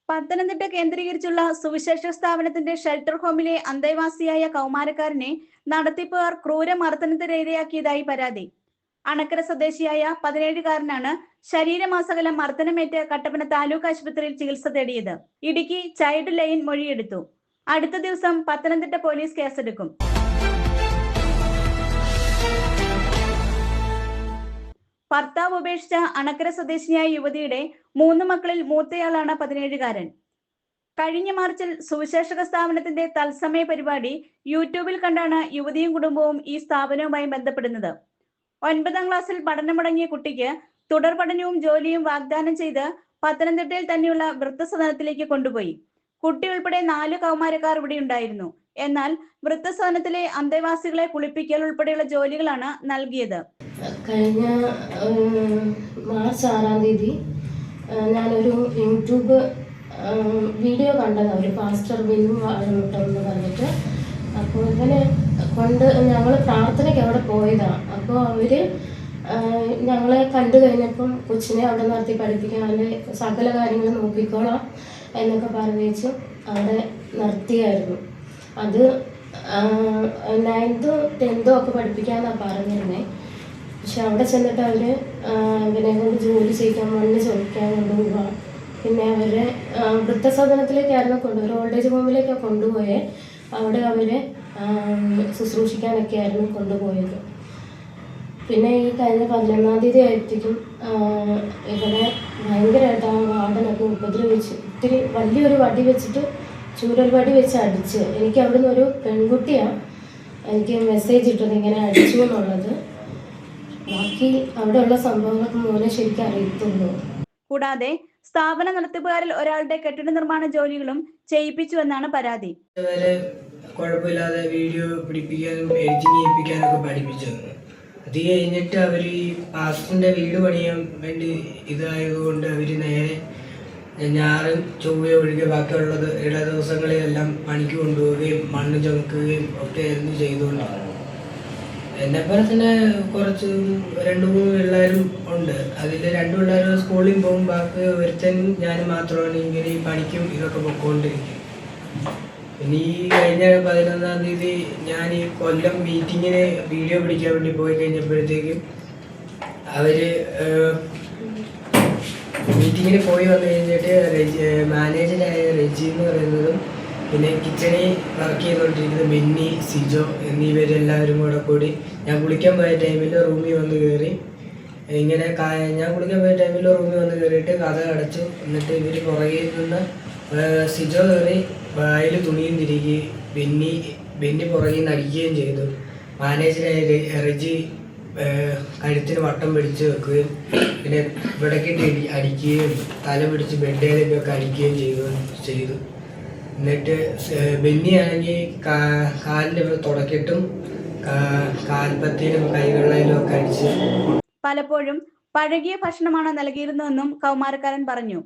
പത്തനംതിട്ട കേന്ദ്രീകരിച്ചുള്ള സുവിശേഷ സ്ഥാപനത്തിന്റെ ഷെൽട്ടർ ഹോമിലെ അന്തേവാസിയായ കൗമാരക്കാരനെ നടത്തിപ്പുകാർ ക്രൂരമർദ്ദനത്തിനിരയാക്കിയതായി പരാതി. അണക്കര സ്വദേശിയായ 17-കാരനാണ് ശരീരമാസകലം മർദ്ദനമേറ്റ് കട്ടപ്പന താലൂക്ക് ആശുപത്രിയിൽ ചികിത്സ തേടിയത്. ഇടുക്കി ചൈൽഡ് ലൈൻ മൊഴിയെടുത്തു. അടുത്ത ദിവസം പത്തനംതിട്ട പോലീസ് കേസെടുക്കും. ഭർത്താവ് ഉപേക്ഷിച്ച അണക്കര സ്വദേശിനിയായ യുവതിയുടെ 3 മക്കളിൽ മൂത്തയാളാണ് 17-കാരൻ. കഴിഞ്ഞ മാർച്ചിൽ സുവിശേഷക സ്ഥാപനത്തിന്റെ തത്സമയ പരിപാടി യൂട്യൂബിൽ കണ്ടാണ് യുവതിയും കുടുംബവും ഈ സ്ഥാപനവുമായി ബന്ധപ്പെടുന്നത്. 9ാം ക്ലാസ്സിൽ പഠനം മുടങ്ങിയ കുട്ടിക്ക് തുടർ പഠനവും ജോലിയും വാഗ്ദാനം ചെയ്ത് പത്തനംതിട്ടയിൽ തന്നെയുള്ള വൃദ്ധസദനത്തിലേക്ക് കൊണ്ടുപോയി. കുട്ടി ഉൾപ്പെടെ 4 കൗമാരക്കാർ ഇവിടെ ഉണ്ടായിരുന്നു. എന്നാൽ വൃദ്ധസദനത്തിലെ അന്തേവാസികളെ കുളിപ്പിക്കൽ ഉൾപ്പെടെയുള്ള ജോലികളാണ് നൽകിയത്. കഴിഞ്ഞ മാർച്ച് 6-ാം തീയതി ഞാനൊരു യൂട്യൂബ് വീഡിയോ കണ്ടതാണ്. ഒരു പാസ്റ്റർ ബിന്നു വാഴമുട്ടെന്ന് പറഞ്ഞിട്ട്. അപ്പോൾ ഇവനെ കൊണ്ട് ഞങ്ങൾ പ്രാർത്ഥനയ്ക്ക് അവിടെ പോയതാണ്. അപ്പോൾ അവർ ഞങ്ങളെ കണ്ടു കഴിഞ്ഞപ്പം കൊച്ചിനെ അവിടെ നിർത്തി പഠിപ്പിക്കാൻ, അവൻ്റെ സകല കാര്യങ്ങൾ നോക്കിക്കോളാം എന്നൊക്കെ പറഞ്ഞേച്ച് അവിടെ നിർത്തിയായിരുന്നു. അത് 9th 10th ഒക്കെ പഠിപ്പിക്കാമെന്നാണ് പറഞ്ഞിരുന്നത്. പക്ഷെ അവിടെ ചെന്നിട്ട് അവർ ഇവനെ കൊണ്ട് ജോലി ചെയ്യിക്കാൻ, മണ്ണ് ചൊളിക്കാൻ കൊണ്ടുപോവുക. പിന്നെ അവരെ വൃദ്ധസദനത്തിലേക്കായിരുന്നു ഒരു ഓൾഡേജ് ഹോമിലേക്കാണ് കൊണ്ടുപോയത്. അവിടെ അവരെ ശുശ്രൂഷിക്കാനൊക്കെ ആയിരുന്നു കൊണ്ടുപോയത്. പിന്നെ ഈ കഴിഞ്ഞ 11-ാം തീയതി ആയപ്പോഴത്തേക്കും ഇവരെ ഭയങ്കരമായിട്ട് ആ വാർഡനൊക്കെ ഉപദ്രവിച്ച് ഒത്തിരി വലിയൊരു വടി വെച്ചിട്ട് ചൂരൽ വടി വെച്ച് അടിച്ച്. എനിക്ക് അവിടുന്ന് ഒരു പെൺകുട്ടിയാണ് എനിക്ക് മെസ്സേജ് ഇട്ടത് ഇങ്ങനെ അടിച്ചു എന്നുള്ളത്. ബാക്കി അവിടെയുള്ള സംഭവങ്ങൾക്ക് മോനെ ശരിക്കും അറിയത്തുള്ളൂ. കൂടാതെ സ്ഥാപന നടത്തിപ്പുകാരിൽ ഒരാളുടെ കെട്ടിട നിർമ്മാണ ജോലികളും ചെയ്യിപ്പിച്ചുവെന്നാണ് പരാതി. കുഴപ്പമില്ലാതെ വീഡിയോ പിടിപ്പിക്കാനും എഡിറ്റിംഗ് ചെയ്യിപ്പിക്കാനൊക്കെ പഠിപ്പിച്ചു. അത് കഴിഞ്ഞിട്ട് അവർ ഈ പാസ്റ്ററിൻ്റെ വീട് പണിയാൻ വേണ്ടി ഇതായതുകൊണ്ട് അവർ നേരെ ഞായറും ചൊവ്വയും ഒഴികെ ബാക്കിയുള്ളത് ഇട ദിവസങ്ങളിലെല്ലാം പണിക്ക് കൊണ്ടുപോവുകയും മണ്ണ് ചുമക്കുകയും ഒക്കെ ആയിരുന്നു ചെയ്തുകൊണ്ടാണ്. എന്നെപ്പോലെ തന്നെ കുറച്ച് 2-3 പിള്ളേരും ഉണ്ട്. അതിൽ 2 പിള്ളേർ സ്കൂളിൽ പോകും, ബാക്കി ഒരുത്തനും ഞാനും മാത്രമാണ് ഇങ്ങനെ ഈ പണിക്കും ഇതൊക്കെ പൊയ്ക്കൊണ്ടിരിക്കും. പിന്നെ ഈ കഴിഞ്ഞ 11-ാം തീയതി ഞാൻ ഈ കൊല്ലം മീറ്റിങ്ങിന് വീഡിയോ പിടിക്കാൻ വേണ്ടി പോയി കഴിഞ്ഞപ്പോഴത്തേക്കും അവർ മീറ്റിങ്ങിന് പോയി വന്നു കഴിഞ്ഞിട്ട് മാനേജറായ റെജി എന്ന് പറയുന്നതും പിന്നെ കിച്ചണിൽ വർക്ക് ചെയ്തുകൊണ്ടിരിക്കുന്നത് ബെന്നി, സിജോ എന്നിവരെല്ലാവരും കൂടി ഞാൻ കുളിക്കാൻ പോയ ടൈമിൽ റൂമിൽ വന്ന് കയറി. ഇങ്ങനെ ഞാൻ കുളിക്കാൻ പോയ ടൈമിൽ റൂമിൽ വന്ന് കയറിയിട്ട് കഥ അടച്ചു. എന്നിട്ട് ഇവർ പുറകിൽ നിന്ന് സിജോ കയറി വായിൽ തുണിയും തിരികെ ബെന്നി പുറകിൽ നിന്ന് അടിക്കുകയും ചെയ്തു. മാനേജറായ റെജി കഴുത്തിന് വട്ടം പിടിച്ച് വെക്കുകയും പിന്നെ ഇവിടേക്കിട്ട് അടിക്കുകയും തല പിടിച്ച് ബെഡേലൊക്കെ അടിക്കുകയും ചെയ്തു. എന്നിട്ട് ബെന്നിയാണെങ്കിൽ കാലിൻ്റെ തുടക്കിട്ടും കാൽപ്പത്തിയിലും കൈകളിലും ഒക്കെ അടിച്ച്. പലപ്പോഴും പഴകിയ ഭക്ഷണമാണ് നൽകിയിരുന്നതെന്നും കൗമാരക്കാരൻ പറഞ്ഞു.